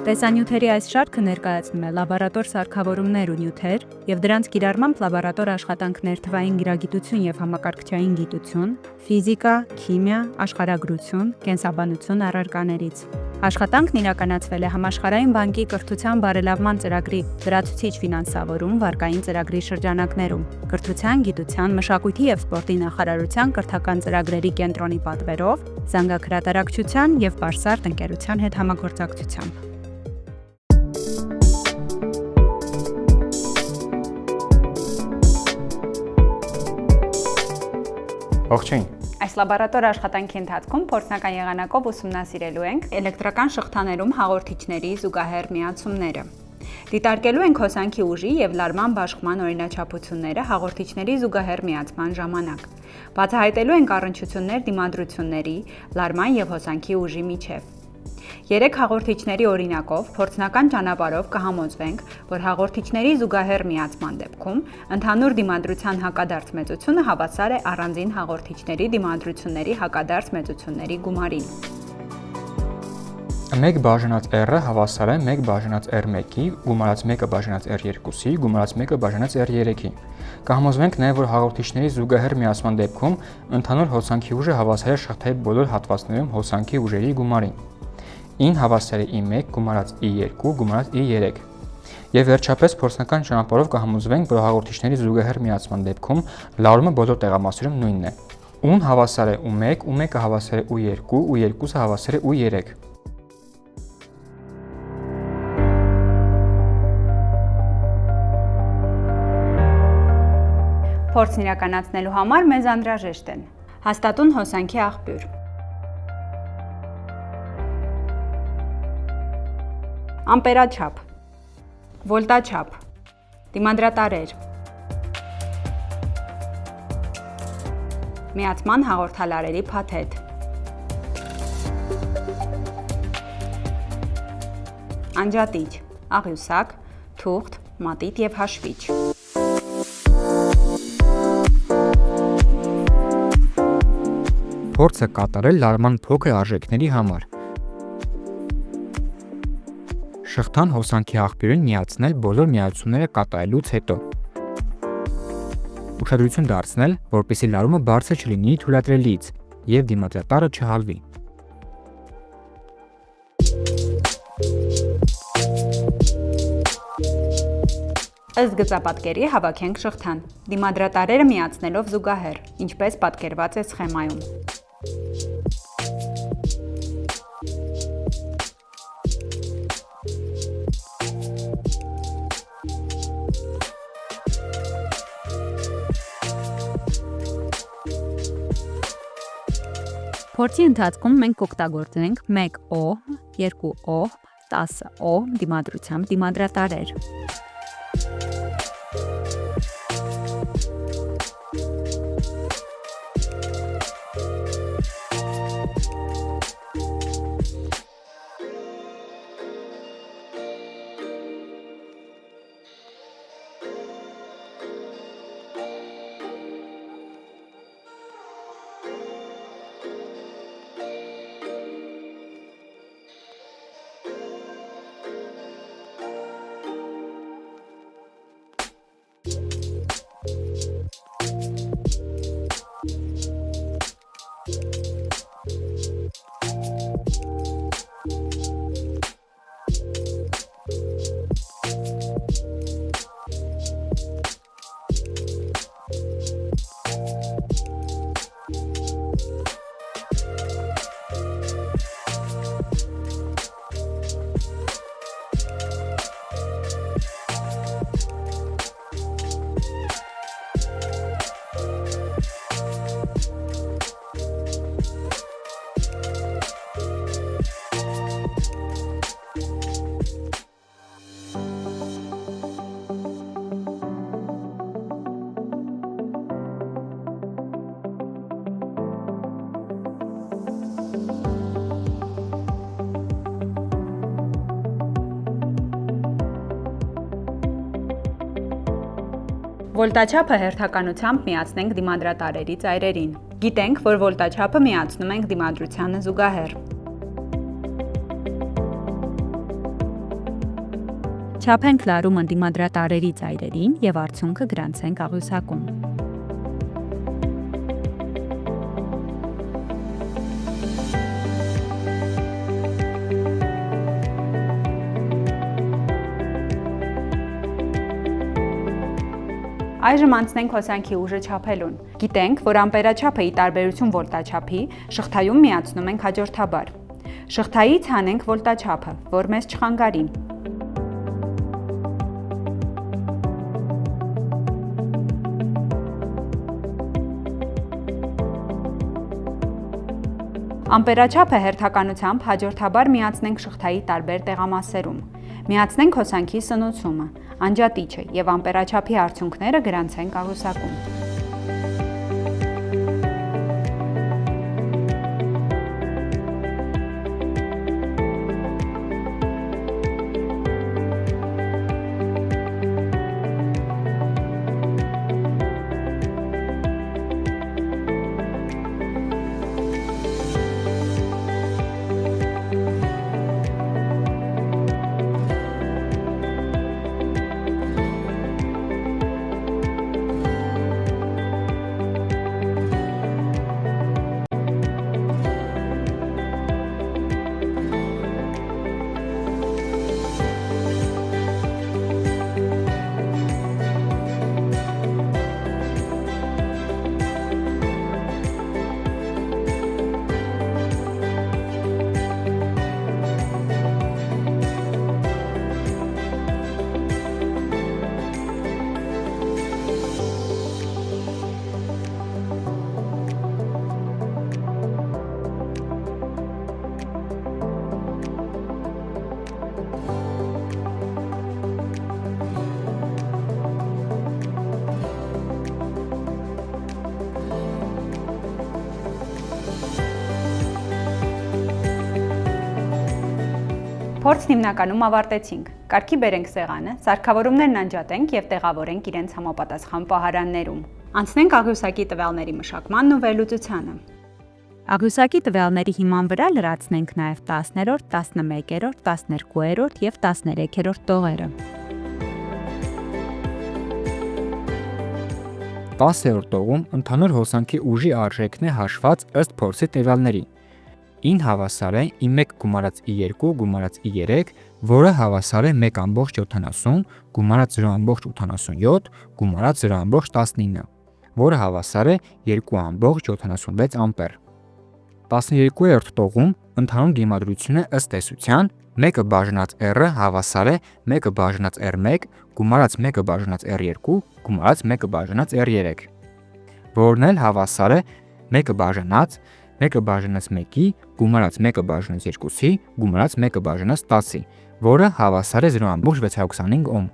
Տեսանյութերի այս շարքը ներկայացնում է լաբորատոր սարքավորումներ ու նյութեր և դրանց կիրառմամբ լաբորատոր աշխատանքներ թվային գիրագիտություն և համակարգչային գիտություն, ֆիզիկա, քիմիա, աշխարհագրություն, կենսաբանություն առարկաներից։ Աշխատանքն իրականացվել է Համաշխարհային բանկի կրթության բարելավման ծրագրի լրացուցիչ ֆինանսավորում վարկային ծրագրի շրջանակներում, Կրթության, գիտության, մշակույթի և սպորտի նախարարության կրթական ծրագրերի կենտրոնի պատվերով, զանգահրատարակչության և Բարսարդ ընկերության հետ համագործակցությամբ։ Ողջույն։ Այս լաբորատոր աշխատանքի ընթացքում փորձնական եղանակով ուսումնասիրելու ենք էլեկտրական շղթաներում հաղորդիչների զուգահեռ միացումները։ Դիտարկելու ենք հոսանքի ուժի և լարման բաշխման օրինաչափությունները հաղորդիչների զուգահեռ միացման ժամանակ։ Բացահայտելու ենք առնչություններ դիմադրությունների, լարման և հոսանքի ուժի միջև։ 3 հաղորդիչների օրինակով փորձնական ճանապարհով կհամոզվենք, որ հաղորդիչների զուգահեռ միացման դեպքում ընդհանուր դիմադրության հակադարձ մեծությունը հավասար է առանձին հաղորդիչների դիմադրությունների հակադարձ մեծությունների գումարին։ 1 բաժանած R-ը հավասար է 1 բաժանած R1-ի գումարած 1 բաժանած R2-ի գումարած 1 բաժանած R3-ի։ Կհամոզվենք նաև, որ հաղորդիչների զուգահեռ միացման դեպքում ընդհանուր հոսանքի ուժը հավասար է շղթայի բոլոր հատվածներում հոսանքի ուժերի գումարին։ I-ն հավասար է I1 գումարած I2 գումարած I3։ Եվ վերջապես փորձնական ճանապարհով կհամոզվենք, որ հաղորդիչների զուգահեռ միացման դեպքում լարումը բոլոր տեղամասերում նույնն է։ U-ն հավասար է U1, U1-ը հավասար է U2, U2-ը հավասար է U3։ Փորձն իրականացնելու համար մեզ անհրաժեշտ են հաստատուն հոսանքի աղբյուր, ամպերաչափ, վոլտաչափ, դիմադրատարեր, միացման հաղորդալարերի փաթեթ, անջատիչ, աղյուսակ, թուղթ, մատիտ և հաշվիչ։ Փորձը կատարել լարման փոքր արժեքների համար։ Շղթան հոսանքի աղբյուրին միացնել բոլոր միացությունները կատարելուց հետո։ Ուշադրություն դարձնել, որպեսզի լարումը բարձր չլինի թույլատրելիից և դիմադրատարը չհալվի։ Ըստ գծապատկերի հավաքենք շղթան, դիմադրատարերը միացնելով զուգահեռ, ինչպես պատկերված է սխեմայում։ Փորձի ընթացքում մենք կօգտագործենք 1 օհմ, 2 օհմ, 10 օհմ դիմադրությամբ դիմադրատարեր։ Վոլտաչափը հերթականությամբ միացնենք դիմադրատարերի ծայրերին։ Գիտենք, որ վոլտաչափը միացնում ենք դիմադրությանը զուգահեռ։ Չափենք լարում ընդդիմադրատարերի ծայրերին եւ արդյունքը գրանցենք աղյուսակում։ Այժմ անցնենք հոսանքի ուժը չափելուն։ Գիտենք, որ ամպերաչափը ի տարբերություն վոլտաչափի շղթայում միացնում ենք հաջորդաբար։ Շղթայից հանենք վոլտաչափը, որ մեզ չխանգարի։ Ամպերաչափը հերթականությամբ հաջորդաբար միացնենք շղթայի տարբեր տեղամասերում։ Միացնենք հոսանքի սնուցումը, անջատիչը և ամպերաչափի արդյունքները գրանցենք աղյուսակում։ Փորձն հիմնականում ավարտեցինք։ Կարգի բերենք սեղանը, սարքավորումներն անջատենք եւ տեղավորենք իրենց համապատասխան պահարաններում։ Անցնենք աղյուսակի տվյալների մշակմանն ու վերլուծությանը։ Աղյուսակի տվյալների հիման վրա լրացնենք նաեւ 10-րդ, 11-րդ, 12-րդ եւ 13-րդ տողերը։ 10-րդ տողում ընդհանուր հոսանքի ուժի արժեքն է հաշված ըստ փորձի տվյալների։ Ին հավասար է I1 գումարած I2 գումարած I3, որը հավասար է 1.70 գումարած 0.87 գումարած 0.19, որը հավասար է 2.76 ամպեր։ 12-րդ տողում ընդհանուր դիմադրությունը ըստ տեսության 1 բաժանած R-ը հավասար է 1 բաժանած R1 գումարած 1 բաժանած R2 գումարած 1 բաժանած R3, որն էլ հավասար է 1 բաժանած 1 բաժանած 1-ի գումարած 1 բաժանած 2-ի գումարած 1 բաժանած 10-ի, որը հավասար է 0.625 օմ։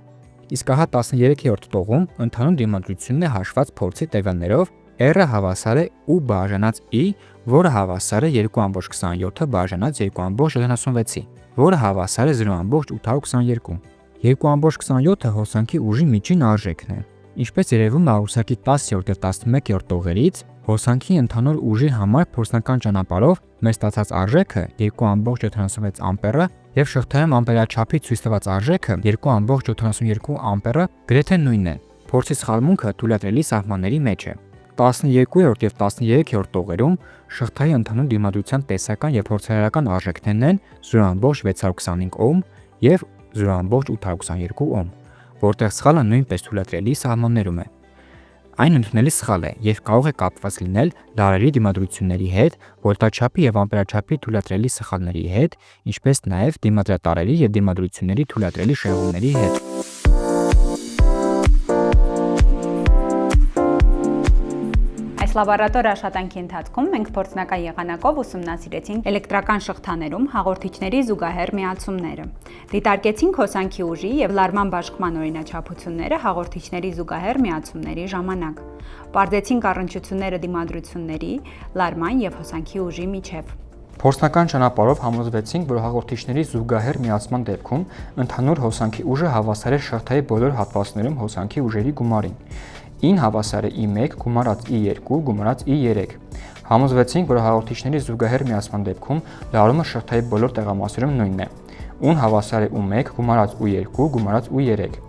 Իսկ ահա 13-րդ տողում ընդհանուր դիմադրությունն է հաշված փորձի տվյալներով, R-ը հավասար է U բաժանած I, որը հավասար է 2.27 բաժանած 2.76-ի, որը հավասար է 0.822։ 2.27-ը հոսանքի ուժի միջին արժեքն է։ Ինչպես երևում է աղյուսակի 10-րդ և 11-րդ տողերից, հոսանքի ընդհանուր ուժի համար փորձնական ճանապարհով մեր ստացած արժեքը 2.76 ամպերը եւ շղթայում ամպերաչափի ցույց տված արժեքը 2.72 ամպերը գրեթե նույնն են։ Փորձի սխալմունքը թույլատրելի սահմանների մեջ է։ 12-րդ եւ 13-րդ տողերում շղթայի ընդհանուր դիմադրության տեսական եւ փորձարարական արժեքներն են 0.625 օմ եւ 0.822 օմ, որտեղ սխալը նույնպես թույլատրելի սահմաններում է։ Այն ընդունելի սխալ է եւ կարող է կապված լինել լարերի դիմադրությունների հետ, վոլտաչափի եւ ամպերաչափի թույլատրելի սխալների հետ, ինչպես նաեւ դիմադրատարերի եւ դիմադրությունների թույլատրելի շեղումների հետ։ Այս լաբորատոր աշխատանքի ընթացքում մենք փորձնական եղանակով ուսումնասիրեցինք էլեկտրական շղթաներում հաղորդիչների զուգահեռ միացումները։ Դիտարկեցինք հոսանքի ուժի եւ լարման բաշխման օրինաչափությունները հաղորդիչների զուգահեռ միացումների ժամանակ։ Պարզեցինք առնչությունները դիմադրությունների, լարման եւ հոսանքի ուժի միջև։ Փորձնական ճանապարհով համոզվեցինք, որ հաղորդիչների զուգահեռ միացման դեպքում ընդհանուր հոսանքի ուժը հավասար է շղթայի բոլոր հատվածներում հոսանքի ուժերի գումարին։ Ին հավասար է I1 գումարած I2 գումարած I3։ Համոզվեցինք, որ հաղորդիչների զուգահեռ միացման դեպքում լարումը շղթայի բոլոր տեղամասերում նույնն է։ ուն հավասար է u1 գումարած u2 գումարած u3։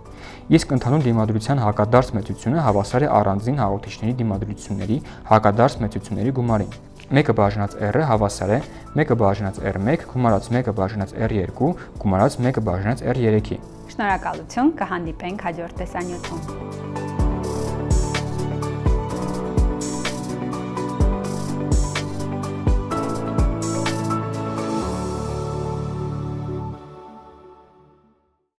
Իսկ ընդհանուր դիմադրության հակադարձ մեծությունը հավասար է առանձին հաղորդիչների դիմադրությունների հակադարձ մեծությունների գումարին։ 1 բաժանած r-ը հավասար է 1 բաժանած r1 գումարած 1 բաժանած r2 գումարած 1 բաժանած r3-ի։ Շնորհակալություն, կհանդիպենք հաջորդ տեսանյութում։